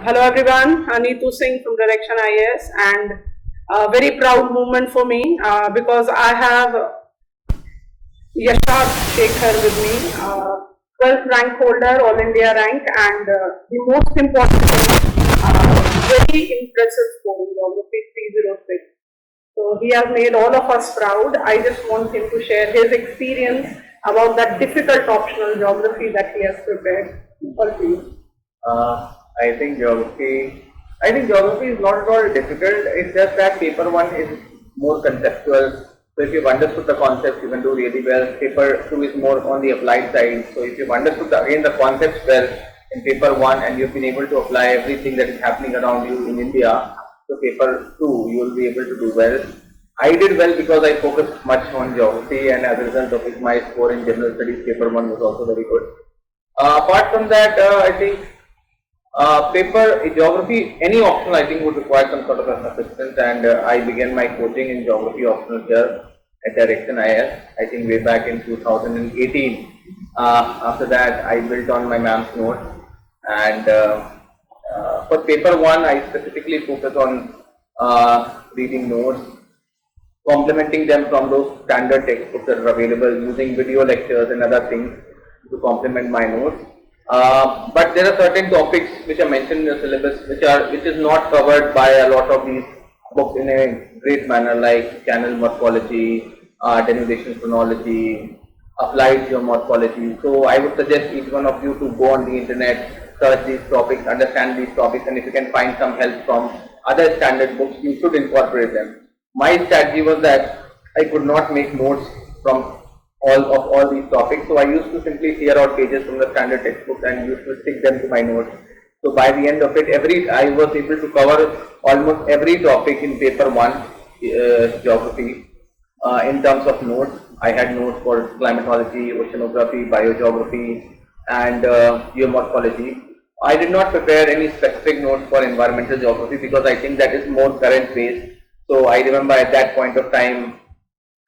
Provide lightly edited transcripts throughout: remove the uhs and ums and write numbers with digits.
Hello everyone, Neetu Singh from Direction IAS, and a very proud moment for me because I have Yasharth Shekhar with me, 12th rank holder, All India rank, and the most important thing, very impressive score in geography 306. So he has made all of us proud. I just want him to share his experience about that difficult optional geography that he has prepared. All to you. I think geography is not at all difficult. It's just that paper 1 is more conceptual. So if you've understood the concepts, you can do really well. Paper 2 is more on the applied side. So if you've understood the concepts well in paper 1 and you've been able to apply everything that is happening around you in India, so paper 2 you will be able to do well. I did well because I focused much on geography, and as a result of it, my score in general studies paper 1 was also very good. Apart from that, I think geography, any optional I think would require some sort of assistance, and I began my coaching in geography optional here at Direction IAS, I think way back in 2018. After that, I built on my ma'am's notes, and for paper 1, I specifically focus on reading notes, complementing them from those standard textbooks that are available, using video lectures and other things to complement my notes. But there are certain topics which are mentioned in the syllabus which is not covered by a lot of these books in a great manner, like channel morphology, denudation chronology, applied geomorphology. So I would suggest each one of you to go on the internet, search these topics, understand these topics, and if you can find some help from other standard books, you should incorporate them. My strategy was that I could not make notes from all these topics, so I used to simply clear out pages from the standard textbooks and used to stick them to my notes. So by the end of it, I was able to cover almost every topic in paper 1 geography in terms of notes. I had notes for climatology, oceanography, biogeography, and geomorphology. I did not prepare any specific notes for environmental geography because I think that is more current based. So I remember at that point of time,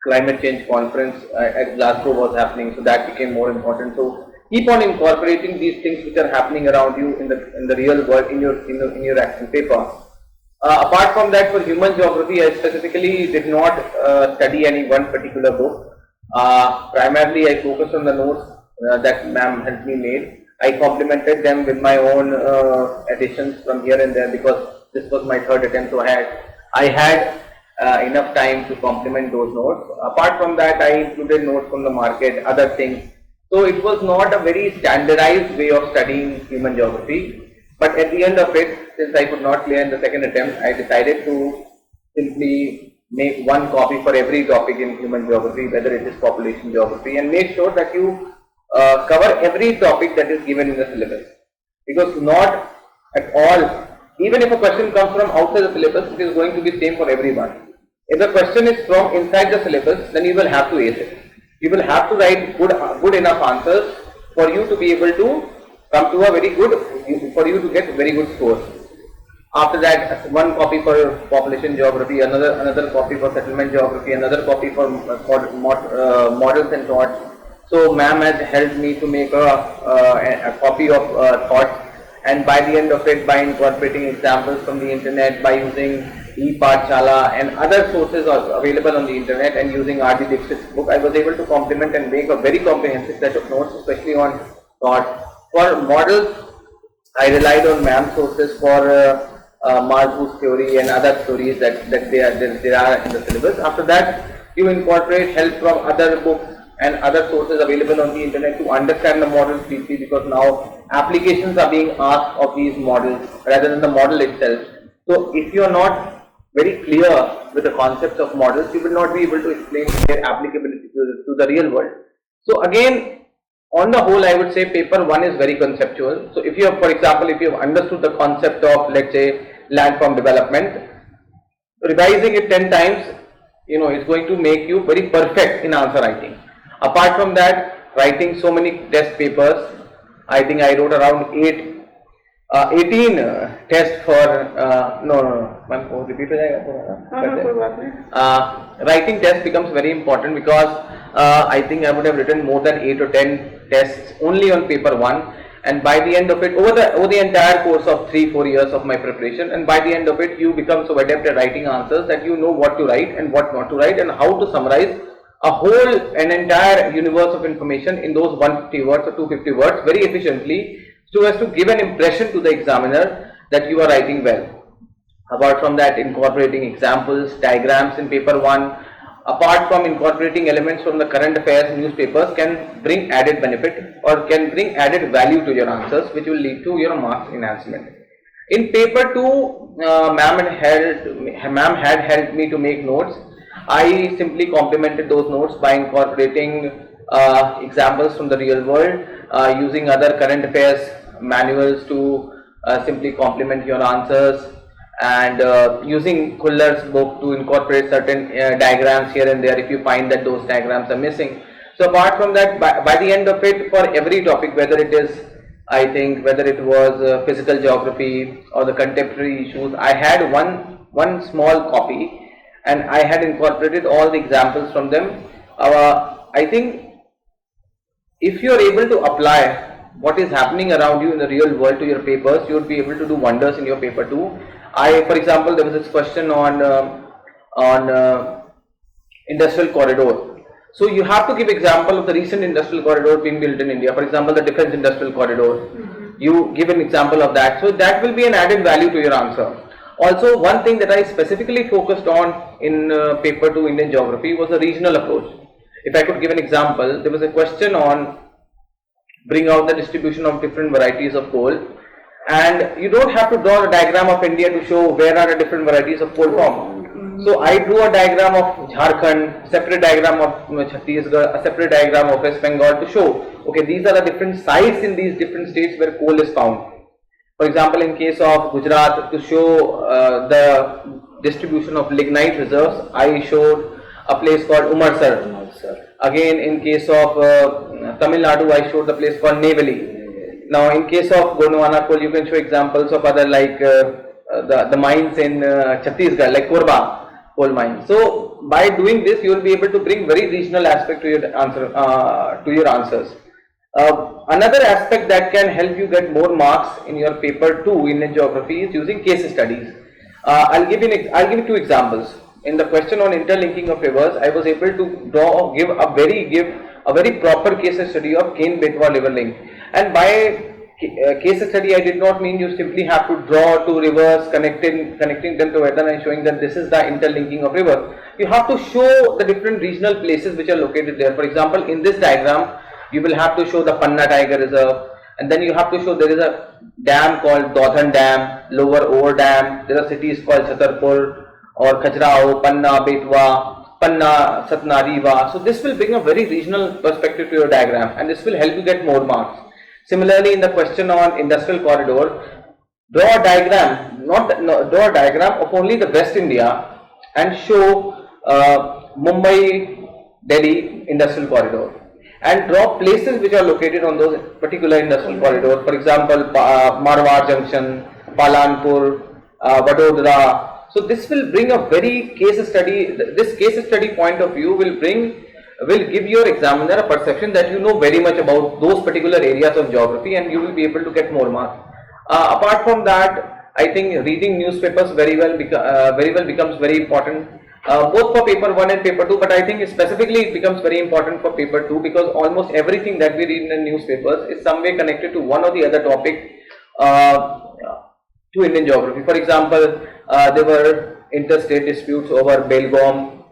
climate change conference at Glasgow was happening, so that became more important. So keep on incorporating these things which are happening around you in the real world in your action paper. Apart from that, for human geography, I specifically did not study any one particular book. Primarily, I focused on the notes that ma'am helped me make. I complemented them with my own additions from here and there because this was my third attempt, so I had enough time to complement those notes. Apart from that, I included notes from the market, other things. So it was not a very standardized way of studying human geography. But at the end of it, since I could not clear in the second attempt, I decided to simply make one copy for every topic in human geography, whether it is population geography, and make sure that you cover every topic that is given in the syllabus. Because not at all, even if a question comes from outside the syllabus, it is going to be same for everyone. If the question is from inside the syllabus, then you will have to ace it. You will have to write good enough answers for you to be able to come to a very good, for you to get very good scores. After that, one copy for population geography, another copy for settlement geography, another copy for models and thoughts. So ma'am has helped me to make a copy of thoughts, and by the end of it, by incorporating examples from the internet, by using e-Pathshala and other sources are available on the internet, and using R.D. Dixit's book, I was able to complement and make a very comprehensive set of notes, especially on thought. For models, I relied on ma'am sources for Marbu's theory and other theories that there are in the syllabus. After that, you incorporate help from other books and other sources available on the internet to understand the models deeply, because now applications are being asked of these models rather than the model itself. So if you are not very clear with the concepts of models, you will not be able to explain their applicability to the real world. So again, on the whole, I would say paper 1 is very conceptual. So if you have, for example, if you have understood the concept of, let's say, landform development, revising it 10 times, is going to make you very perfect in answer writing. Apart from that, writing so many test papers, I think I wrote around 18 tests for writing test becomes very important because I think I would have written more than 8 or 10 tests only on paper 1, and by the end of it, over the entire course of 3-4 years of my preparation, and by the end of it, you become so adept at writing answers that you know what to write and what not to write, and how to summarize an entire universe of information in those 150 words or 250 words very efficiently, so as to give an impression to the examiner that you are writing well. Apart from that, incorporating examples, diagrams in paper 1, apart from incorporating elements from the current affairs newspapers, can bring added benefit or can bring added value to your answers, which will lead to your marks enhancement. In paper 2, ma'am had helped me to make notes. I simply complemented those notes by incorporating examples from the real world, using other current affairs manuals to simply complement your answers, and using Kuller's book to incorporate certain diagrams here and there if you find that those diagrams are missing. So apart from that, by the end of it, for every topic, whether it is, I think, whether it was physical geography or the contemporary issues, I had one small copy, and I had incorporated all the examples from them. I think if you are able to apply what is happening around you in the real world to your papers, you would be able to do wonders in your paper 2. For example, there was this question on industrial corridor. So you have to give example of the recent industrial corridor being built in India. For example, the defense industrial corridor. You give an example of that. So that will be an added value to your answer. Also, one thing that I specifically focused on in paper 2 Indian geography was the regional approach. If I could give an example, there was a question on bring out the distribution of different varieties of coal. And you don't have to draw a diagram of India to show where are the different varieties of coal from. So I drew a diagram of Jharkhand, separate diagram of Chhattisgarh, a separate diagram of West Bengal to show, okay, these are the different sites in these different states where coal is found. For example, in case of Gujarat, to show the distribution of lignite reserves, I showed a place called Umarsar. Again, in case of Tamil Nadu, I showed the place called Neyveli. Now, in case of Gondwana coal, you can show examples of other like the mines in Chhattisgarh, like Korba coal mine. So, by doing this, you will be able to bring very regional aspect to your answers. Another aspect that can help you get more marks in your paper 2 in geography is using case studies. I'll give you 2 examples. In the question on interlinking of rivers, I was able to give a very proper case study of Ken-Betwa river link. And by case study, I did not mean you simply have to draw 2 rivers, connecting them together and showing that this is the interlinking of rivers. You have to show the different regional places which are located there. For example, in this diagram, you will have to show the Panna Tiger Reserve, and then you have to show there is a dam called Dodhan Dam, Lower Ore Dam. There are cities called Chhatarpur or Khajuraho, Panna, Betwa, Panna, Satna, Rewa. So this will bring a very regional perspective to your diagram, and this will help you get more marks. Similarly, in the question on industrial corridor, draw a diagram, draw a diagram of only the West India and show Mumbai, Delhi industrial corridor, and draw places which are located on those particular industrial corridors. For example, Marwar Junction, Palanpur, Vadodara. So this will bring a very case study. This case study point of view will give your examiner a perception that you know very much about those particular areas of geography, and you will be able to get more marks. Apart from that, I think reading newspapers very well becomes very important, both for paper 1 and paper 2. But I think specifically it becomes very important for paper 2 because almost everything that we read in the newspapers is some way connected to one or the other topic to Indian geography. For example, there were interstate disputes over Belgaum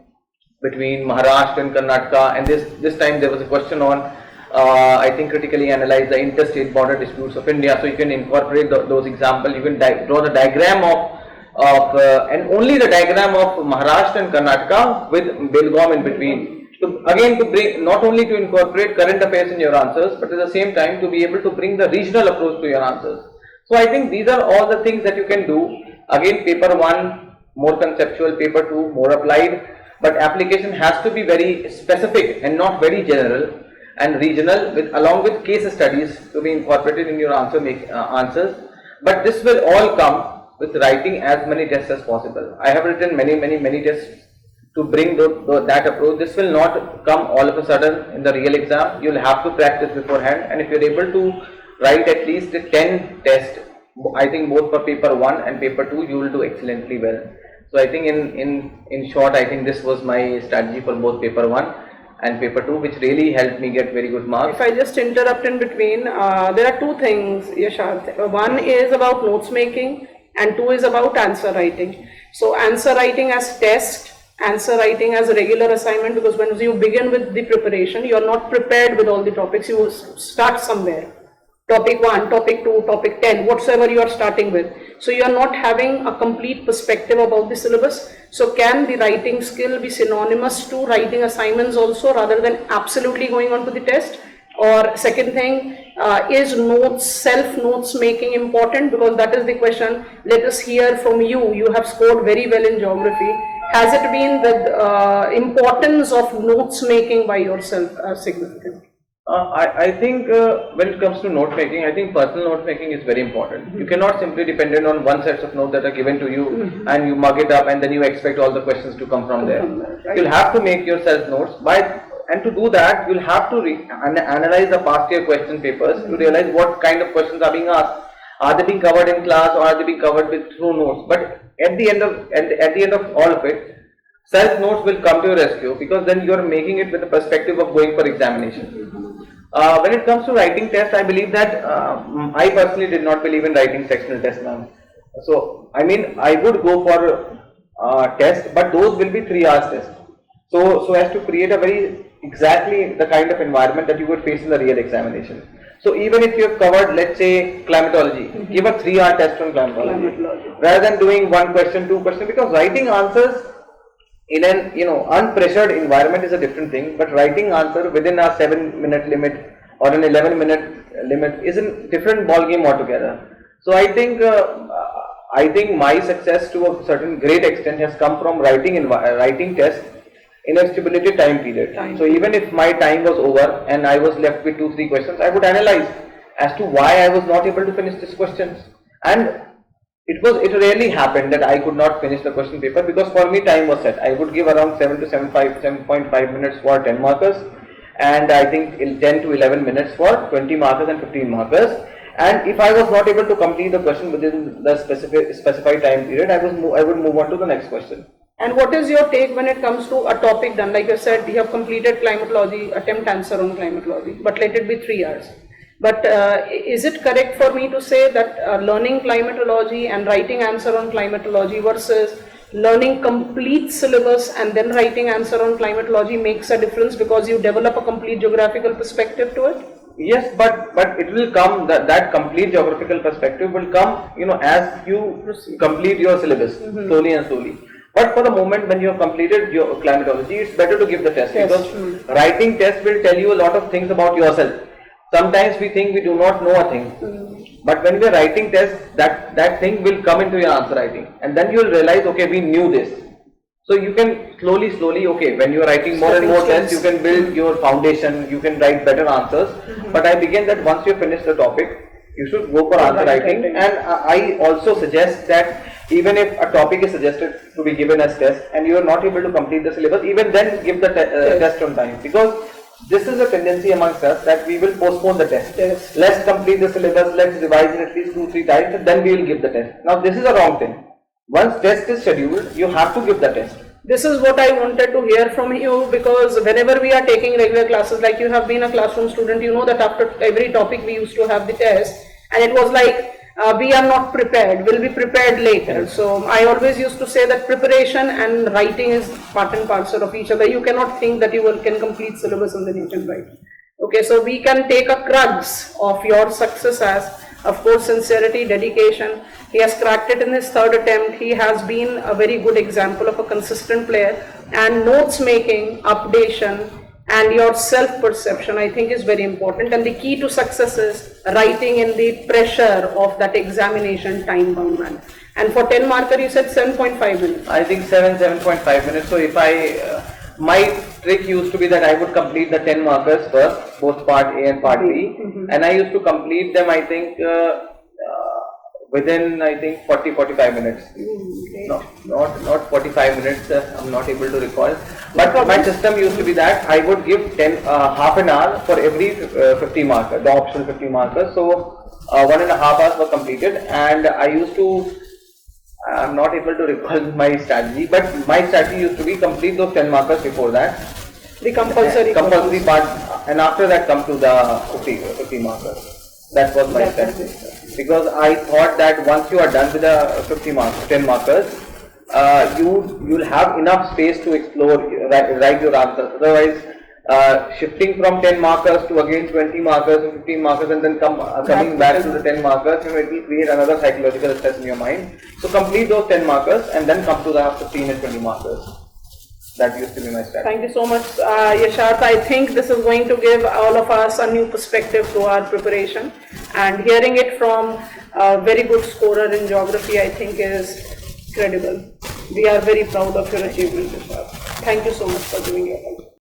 between Maharashtra and Karnataka, and this time there was a question on I think critically analyze the interstate border disputes of India. So you can incorporate those examples. You can draw the diagram of and only the diagram of Maharashtra and Karnataka with Belgaum in between. So again, to bring not only to incorporate current affairs in your answers, but at the same time to be able to bring the regional approach to your answers. So I think these are all the things that you can do. Again, paper 1 more conceptual, paper 2 more applied. But application has to be very specific and not very general and regional, along with case studies to be incorporated in your answers. But this will all come with writing as many tests as possible. I have written many tests to bring that approach. This will not come all of a sudden in the real exam. You will have to practice beforehand, and if you are able to write at least 10 tests. I think both for paper 1 and paper 2 you will do excellently well. So I think in short, I think this was my strategy for both paper 1 and paper 2, which really helped me get very good marks. If I just interrupt in between, there are two things, Yasharth. One is about notes making and two is about answer writing. So answer writing as test, answer writing as a regular assignment, because when you begin with the preparation, you are not prepared with all the topics, you start somewhere. Topic 1, topic 2, topic 10, whatsoever you are starting with. So you are not having a complete perspective about the syllabus. So can the writing skill be synonymous to writing assignments also, rather than absolutely going on to the test? Or second thing, is notes, self-notes making important? Because that is the question. Let us hear from you. You have scored very well in geography. Has it been the importance of notes making by yourself significant? I think when it comes to note making, I think personal note making is very important. You cannot simply depend on one set of notes that are given to you and you mug it up and then you expect all the questions to come from there. Right. You'll have to make yourself notes, and to do that, you'll have to analyze the past year question papers to realize what kind of questions are being asked. Are they being covered in class or are they being covered through notes? But at the end of all of it, self notes will come to your rescue, because then you are making it with the perspective of going for examination. When it comes to writing tests, I believe that I personally did not believe in writing sectional tests now. So I mean, I would go for tests, but those will be 3 hours tests. So as to create a very exactly the kind of environment that you would face in the real examination. So even if you have covered, let's say, climatology, give a 3-hour test on climatology rather than doing 1 question, 2 questions, because writing answers in an unpressured environment is a different thing, but writing answer within a 7-minute limit or an 11-minute limit is a different ball game altogether. So I think my success to a certain great extent has come from writing tests in a stipulated time period. So even if my time was over and I was left with 2-3 questions, I would analyze as to why I was not able to finish these questions. And it rarely happened that I could not finish the question paper, because for me time was set. I would give around 7.5 minutes for 10 markers, and I think 10 to 11 minutes for 20 markers and 15 markers. And if I was not able to complete the question within the specified time period, I would move on to the next question. And what is your take when it comes to a topic done? Like you said, you have completed climatology, attempt answer on climatology, but let it be 3 hours. But is it correct for me to say that learning climatology and writing answer on climatology versus learning complete syllabus and then writing answer on climatology makes a difference, because you develop a complete geographical perspective to it? Yes, but it will come, that complete geographical perspective will come, as you complete your syllabus slowly and slowly. But for the moment when you have completed your climatology, it's better to give the test, because writing test will tell you a lot of things about yourself. Sometimes we think we do not know a thing, but when we are writing test, that thing will come into your answer writing, and then you will realize, okay, we knew this. So you can slowly, okay, when you are writing more and more tests, you can build your foundation, you can write better answers. But I begin that once you finish the topic, you should go for answer writing. And I also suggest that even if a topic is suggested to be given as test and you are not able to complete the syllabus, even then give the test on time, because this is a tendency amongst us that we will postpone the test. Let's complete the syllabus, let's revise it at least 2-3 times, and then we will give the test. Now this is a wrong thing. Once test is scheduled, you have to give the test. This is what I wanted to hear from you, because whenever we are taking regular classes, like you have been a classroom student, you know that after every topic we used to have the test, and it was like, we are not prepared, we'll be prepared later. So I always used to say that preparation and writing is part and parcel of each other. You cannot think that you can complete syllabus and then you can write. Okay, so we can take a crux of your success as, of course, sincerity, dedication. He has cracked it in his 3rd attempt. He has been a very good example of a consistent player, and notes making, updation, and your self-perception, I think, is very important. And the key to success is writing in the pressure of that examination time-bound manner. And for 10 marker, you said 7.5 minutes. I think 7.5 minutes. So if my trick used to be that I would complete the 10 markers first, both part A and part B, and I used to complete them, I think, within, I think, 40-45 minutes. No, not 45 minutes, I'm not able to recall. But my system used to be that I would give half an hour for every 50 markers, the optional 50 markers. So 1.5 hours were completed, and I used to, I'm not able to recall my strategy, but my strategy used to be complete those 10 markers before that. The compulsory part, and after that come to the 50 markers. That was my strategy. Because I thought that once you are done with the 10 markers, you'll have enough space to explore, write your answers. Otherwise, shifting from 10 markers to again 20 markers and 15 markers and then coming back to the 10 markers, it will create another psychological stress in your mind. So complete those 10 markers and then come to the 15 and 20 markers. That used to be my strategy. Thank you so much, Yasharth. I think this is going to give all of us a new perspective to our preparation, and hearing it from a very good scorer in geography, I think, is credible. We are very proud of your achievement, Yasharth. Thank you so much for giving your time.